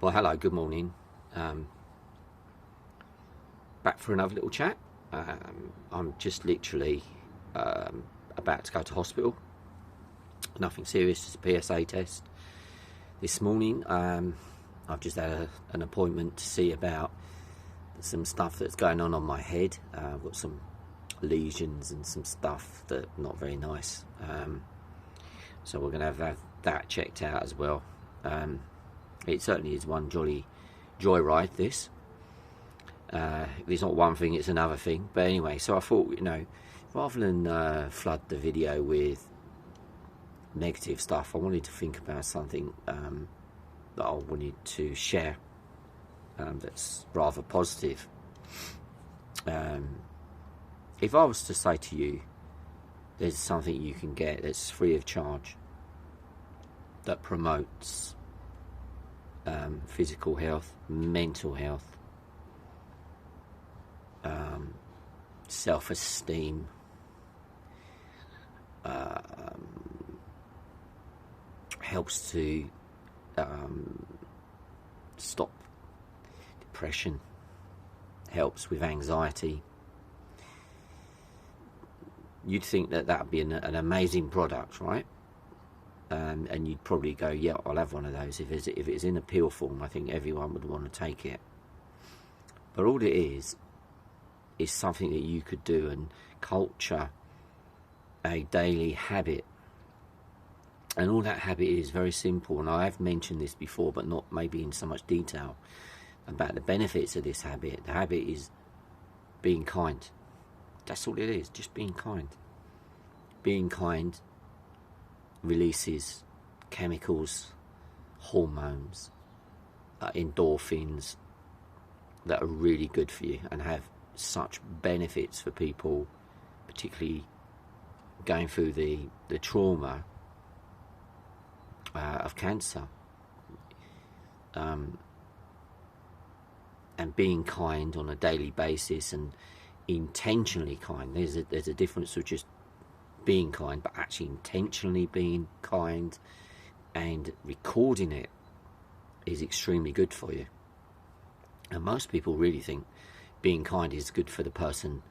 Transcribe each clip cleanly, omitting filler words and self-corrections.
Well, hello, good morning. Back for another little chat. I'm just literally about to go to hospital. Nothing serious, just a PSA test. This morning, I've just had an appointment to see about some stuff that's going on my head. I've got some lesions and some stuff that not very nice. So we're going to have that checked out as well. It certainly is one jolly joyride, this. It's not one thing, it's another thing. But anyway, so I thought, rather than flood the video with negative stuff, I wanted to think about something that I wanted to share that's rather positive. If I was to say to you, there's something you can get that's free of charge that promotes physical health, mental health, self-esteem, helps to stop depression, helps with anxiety. You'd think that would be an amazing product, right? And you'd probably go, yeah, I'll have one of those. If it's in a pill form, I think everyone would want to take it. But all it is something that you could do and culture a daily habit. And all that habit is very simple. And I have mentioned this before, but not maybe in so much detail, about the benefits of this habit. The habit is being kind. That's all it is, just being kind. Being kind releases chemicals, hormones, endorphins that are really good for you and have such benefits for people, particularly going through the trauma of cancer. And being kind on a daily basis and intentionally kind. There's a difference with just being kind, but actually intentionally being kind and recording it is extremely good for you. And most people really think being kind is good for the person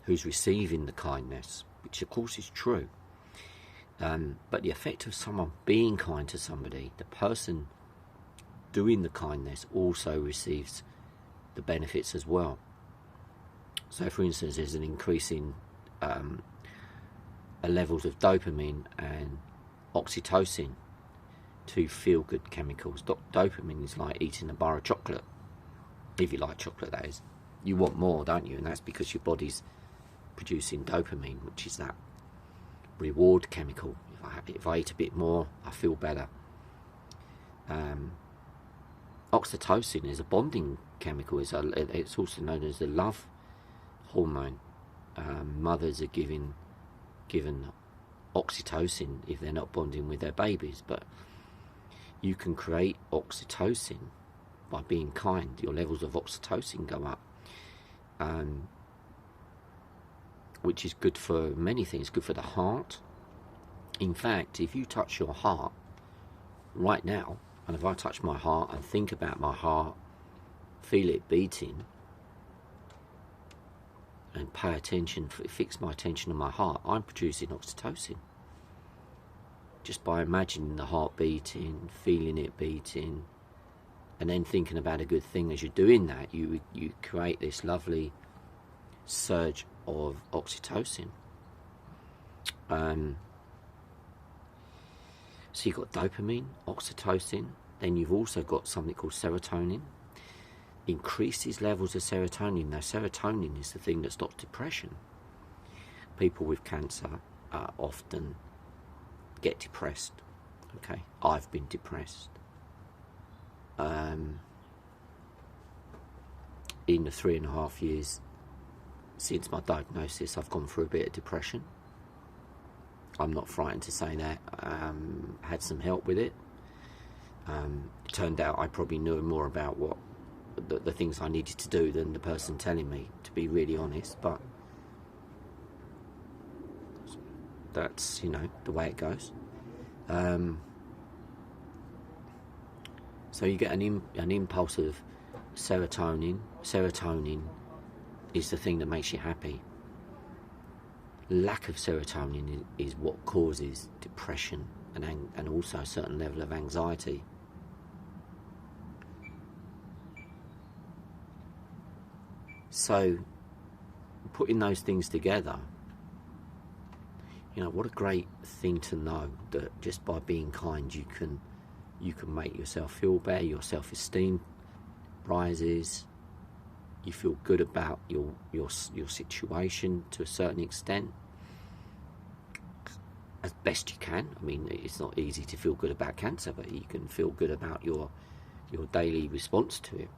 who's receiving the kindness, which of course is true. But the effect of someone being kind to somebody, the person doing the kindness also receives the benefits as well. So for instance, there's an increase in levels of dopamine and oxytocin, two feel-good chemicals. Dopamine is like eating a bar of chocolate. If you like chocolate, that is. You want more, don't you? And that's because your body's producing dopamine, which is that reward chemical. If I eat a bit more, I feel better. Oxytocin is a bonding chemical. It's also known as the love hormone. Mothers are given oxytocin if they're not bonding with their babies, but you can create oxytocin by being kind. Your levels of oxytocin go up, which is good for many things. Good for the heart. In fact, if you touch your heart right now, and if I touch my heart and think about my heart, feel it beating, and pay attention, fix my attention on my heart, I'm producing oxytocin. Just by imagining the heart beating, feeling it beating, and then thinking about a good thing as you're doing that, you create this lovely surge of oxytocin. So you've got dopamine, oxytocin, then you've also got something called serotonin. Increases levels of serotonin. Now, serotonin is the thing that stops depression. People with cancer often get depressed. Okay, I've been depressed. In the 3.5 years since my diagnosis, I've gone through a bit of depression. I'm not frightened to say that. Had some help with it. It turned out I probably knew more about what the things I needed to do than the person telling me, to be really honest, but that's, the way it goes. So you get an impulse of serotonin. Serotonin is the thing that makes you happy. Lack of serotonin is what causes depression and also a certain level of anxiety. So putting those things together, you know, what a great thing to know that just by being kind you can make yourself feel better, your self-esteem rises, you feel good about your situation to a certain extent, as best you can. I mean, it's not easy to feel good about cancer, but you can feel good about your daily response to it.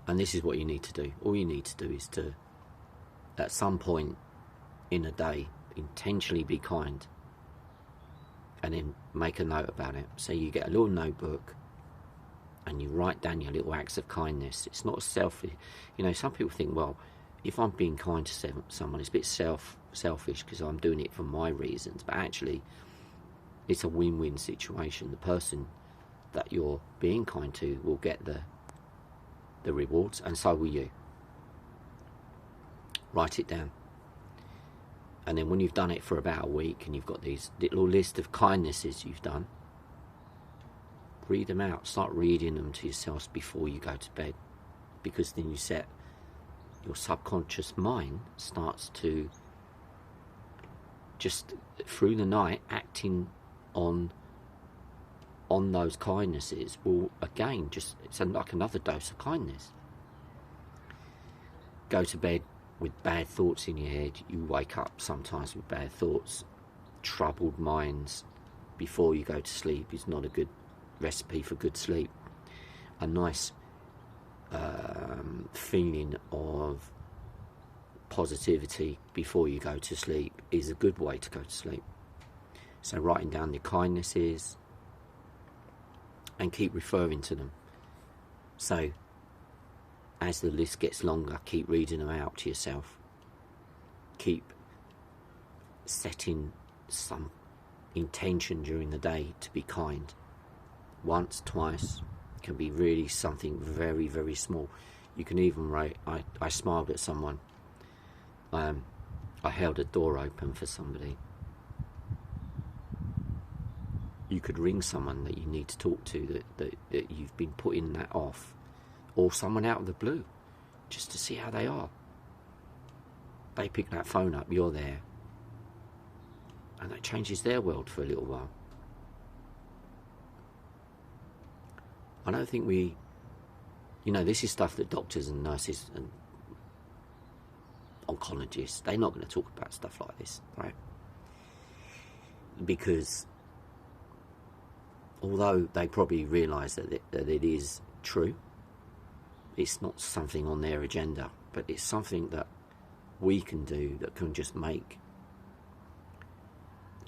And this is what you need to do. All you need to do is to, at some point in a day, intentionally be kind, and then make a note about it. So you get a little notebook and you write down your little acts of kindness. It's not selfish. You know, some people think, well, if I'm being kind to someone, it's a bit selfish because I'm doing it for my reasons. But actually, it's a win-win situation. The person that you're being kind to will get the rewards, and so will you. Write it down. And then when you've done it for about a week and you've got these little list of kindnesses you've done, read them out. Start reading them to yourselves before you go to bed, because then you set your subconscious mind starts to just through the night acting on those kindnesses will again just, it's like another dose of kindness. Go to bed with bad thoughts in your head, you wake up sometimes with bad thoughts. Troubled minds before you go to sleep is not a good recipe for good sleep. A nice feeling of positivity before you go to sleep is a good way to go to sleep. So writing down your kindnesses and keep referring to them. So as the list gets longer, keep reading them out to yourself. Keep setting some intention during the day to be kind. Once, twice, can be really something very, very small. You can even write, I smiled at someone. I held a door open for somebody. You could ring someone that you need to talk to that you've been putting that off, or someone out of the blue, just to see how they are. They pick that phone up, you're there, and that changes their world for a little while. I don't think this is stuff that doctors and nurses and oncologists, they're not going to talk about stuff like this, right? Because although they probably realise that it is true, it's not something on their agenda, but it's something that we can do that can just make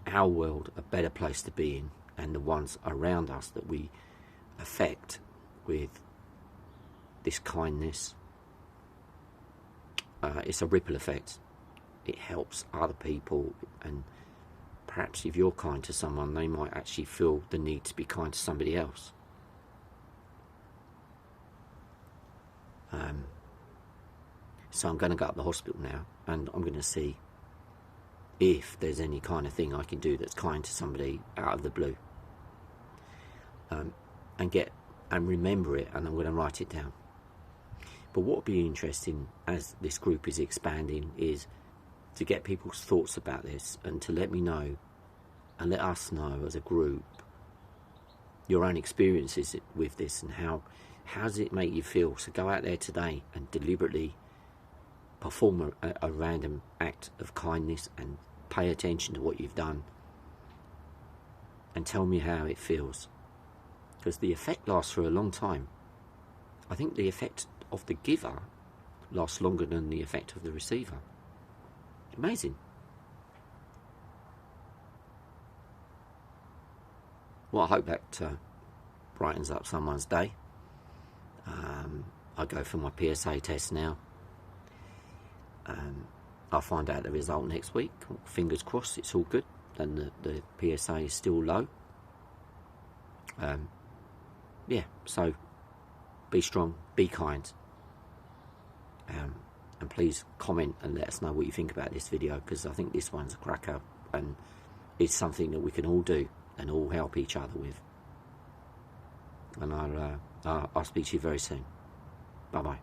our world a better place to be in, and the ones around us that we affect with this kindness. It's a ripple effect. It helps other people, and perhaps if you're kind to someone, they might actually feel the need to be kind to somebody else. So I'm going to go up to the hospital now, and I'm going to see if there's any kind of thing I can do that's kind to somebody out of the blue, and remember it, and I'm going to write it down. But what would be interesting as this group is expanding is to get people's thoughts about this, and to let me know and let us know as a group your own experiences with this, and how does it make you feel. So go out there today and deliberately perform a random act of kindness and pay attention to what you've done, and tell me how it feels, because the effect lasts for a long time. I think the effect of the giver lasts longer than the effect of the receiver. Amazing. Well, I hope that brightens up someone's day. I go for my PSA test now. I'll find out the result next week. Fingers crossed it's all good, and the PSA is still low. yeah, so be strong, be kind, and please comment and let us know what you think about this video, because I think this one's a cracker and it's something that we can all do and all help each other with. And I'll speak to you very soon. Bye bye.